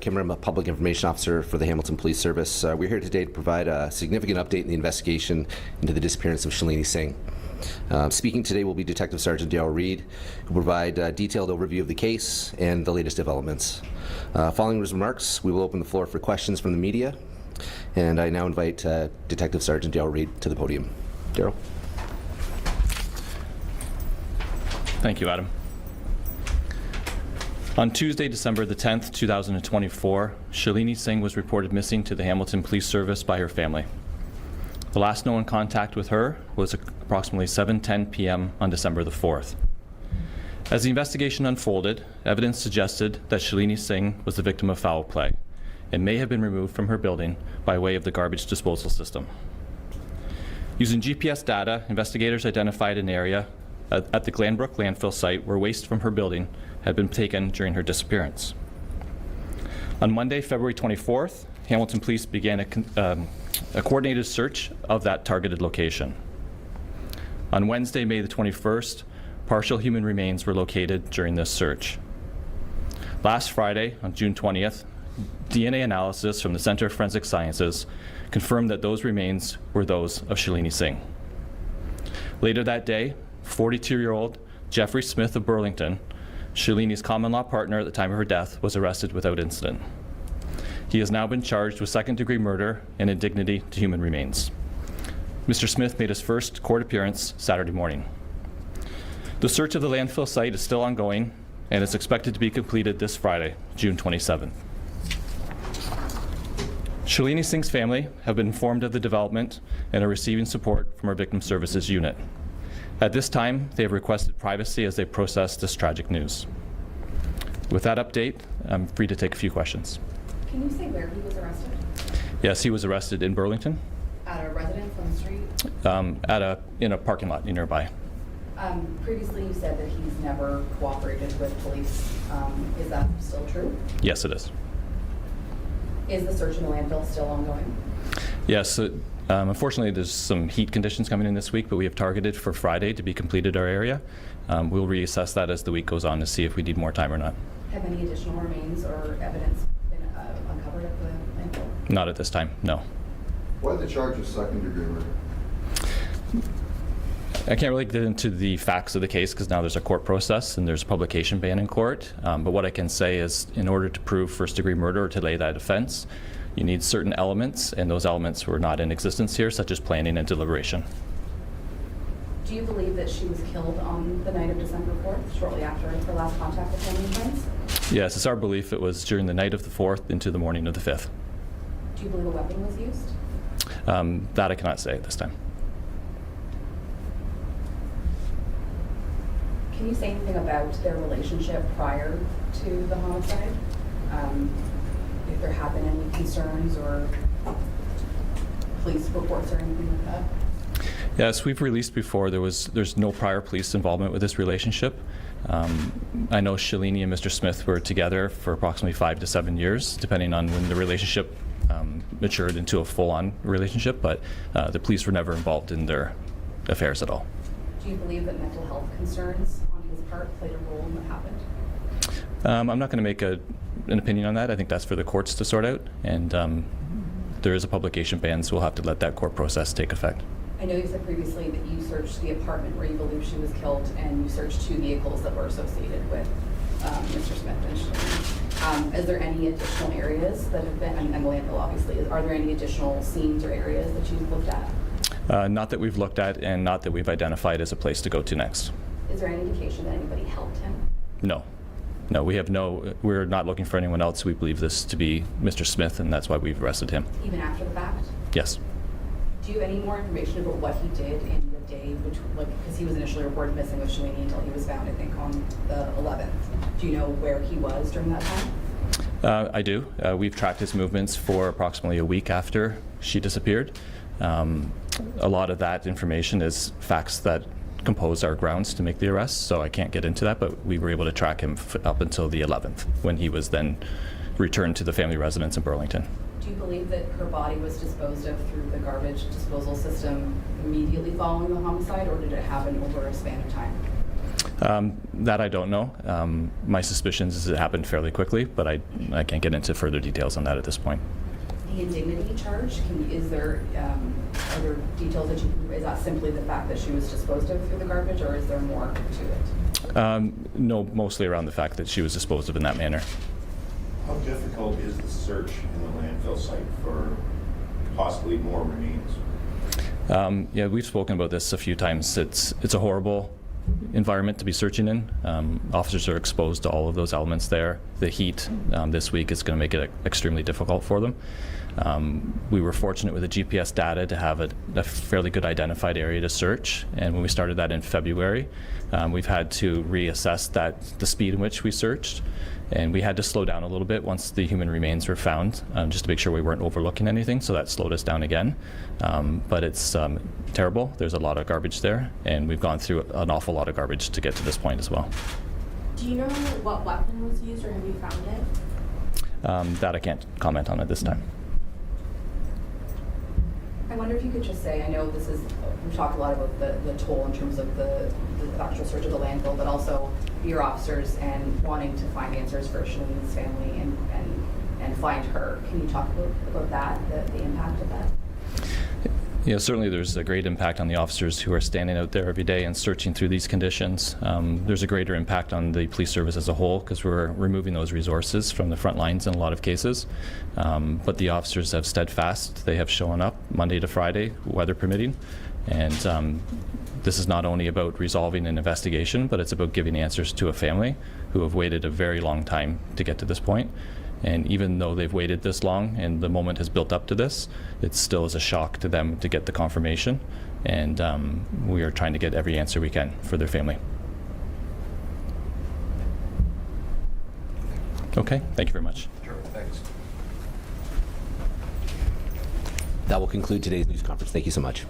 Kimmer. I'm a public information officer for the Hamilton Police Service. We're here today to provide a significant update in the investigation into the disappearance of Shalini Singh. Speaking today will be Detective Sergeant Dale Reed, who will provide a detailed overview of the case and the latest developments. Following his remarks, we will open the floor for questions from the media. And I now invite Detective Sergeant Dale Reed to the podium. Daryl. Thank you, Adam. On Tuesday, December the 10th, 2024, Shalini Singh was reported missing to the Hamilton Police Service by her family. The last known contact with her was approximately 7:10 p.m. on December the 4th. As the investigation unfolded, evidence suggested that Shalini Singh was the victim of foul play and may have been removed from her building by way of the garbage disposal system. Using GPS data, investigators identified an area at the Glanbrook landfill site where waste from her building had been taken during her disappearance. On Monday, February 24th, Hamilton Police began a coordinated search of that targeted location. On Wednesday, May the 21st, partial human remains were located during this search. Last Friday, on June 20th, DNA analysis from the Center of Forensic Sciences confirmed that those remains were those of Shalini Singh. Later that day, 42-year-old Jeffrey Smith of Burlington, Shalini's common-law partner at the time of her death, was arrested without incident. He has now been charged with second-degree murder and indignity to human remains. Mr. Smith made his first court appearance Saturday morning. The search of the landfill site is still ongoing and is expected to be completed this Friday, June 27th. Shalini Singh's family have been informed of the development and are receiving support from our Victim Services Unit. At this time, they have requested privacy as they process this tragic news. With that update, I'm free to take a few questions. Can you say where he was arrested? Yes, he was arrested in Burlington. At a residence on the street? In a parking lot nearby. Previously you said that he's never cooperated with police. Is that still true? Yes, it is. Is the search in the landfill still ongoing? Yes. Unfortunately, there's some heat conditions coming in this week, but we have targeted for Friday to be completed our area. We'll reassess that as the week goes on to see if we need more time or not. Have any additional remains or evidence been uncovered at the landfill? Not at this time, no. Why the charge of second-degree murder? I can't really get into the facts of the case because now there's a court process and there's a publication ban in court. But what I can say is in order to prove first-degree murder or to lay that offense, you need certain elements, and those elements were not in existence here, such as planning and deliberation. Do you believe that she was killed on the night of December 4th, shortly after her last contact with family and friends? Yes, it's our belief it was during the night of the 4th into the morning of the 5th. Do you believe a weapon was used? That I cannot say at this time. Can you say anything about their relationship prior to the homicide? If there have been any concerns or police reports or anything like that? Yes, we've released before. There's no prior police involvement with this relationship. I know Shalini and Mr. Smith were together for approximately 5 to 7 years, depending on when the relationship matured into a full-on relationship, but the police were never involved in their affairs at all. Do you believe that mental health concerns on his part played a role in what happened? I'm not going to make an opinion on that. I think that's for the courts to sort out, and there is a publication ban, so we'll have to let that court process take effect. I know you said previously that you searched the apartment where you believe she was killed, and you searched 2 vehicles that were associated with Mr. Smith and Shalini. Is there any additional areas that have been, and the landfill obviously, are there any additional scenes or areas that you've looked at? Not that we've looked at, and not that we've identified as a place to go to next. Is there any indication that anybody helped him? No. No, we're not looking for anyone else. We believe this to be Mr. Smith, and that's why we've arrested him. Even after the fact? Yes. Do you have any more information about what he did in the day, because he was initially reported missing with Shalini until he was found, I think, on the 11th. Do you know where he was during that time? I do. We've tracked his movements for approximately a week after she disappeared. A lot of that information is facts that compose our grounds to make the arrest, so I can't get into that, but we were able to track him up until the 11th, when he was then returned to the family residence in Burlington. Do you believe that her body was disposed of through the garbage disposal system immediately following the homicide, or did it happen over a span of time? That I don't know. My suspicions is it happened fairly quickly, but I can't get into further details on that at this point. The indignity charge, are there details that is that simply the fact that she was disposed of through the garbage, or is there more to it? No, mostly around the fact that she was disposed of in that manner. How difficult is the search in the landfill site for possibly more remains? Yeah, we've spoken about this a few times. It's a horrible environment to be searching in. Officers are exposed to all of those elements there. The heat this week is going to make it extremely difficult for them. We were fortunate with the GPS data to have a fairly good identified area to search, and when we started that in February, we've had to reassess the speed in which we searched, and we had to slow down a little bit once the human remains were found, just to make sure we weren't overlooking anything, so that slowed us down again. But it's terrible. There's a lot of garbage there, and we've gone through an awful lot of garbage to get to this point as well. Do you know what weapon was used, or have you found it? That I can't comment on at this time. I wonder if you could just say, I know this is, we've talked a lot about the toll in terms of the actual search of the landfill, but also your officers and wanting to find answers for Shalini's family and find her. Can you talk about that, the impact of that? Yeah, certainly there's a great impact on the officers who are standing out there every day and searching through these conditions. There's a greater impact on the police service as a whole because we're removing those resources from the front lines in a lot of cases. But the officers have steadfast. They have shown up Monday to Friday, weather permitting. And this is not only about resolving an investigation, but it's about giving answers to a family who have waited a very long time to get to this point. And even though they've waited this long and the moment has built up to this, it still is a shock to them to get the confirmation. And we are trying to get every answer we can for their family. Okay, thank you very much. Sure, thanks. That will conclude today's news conference. Thank you so much.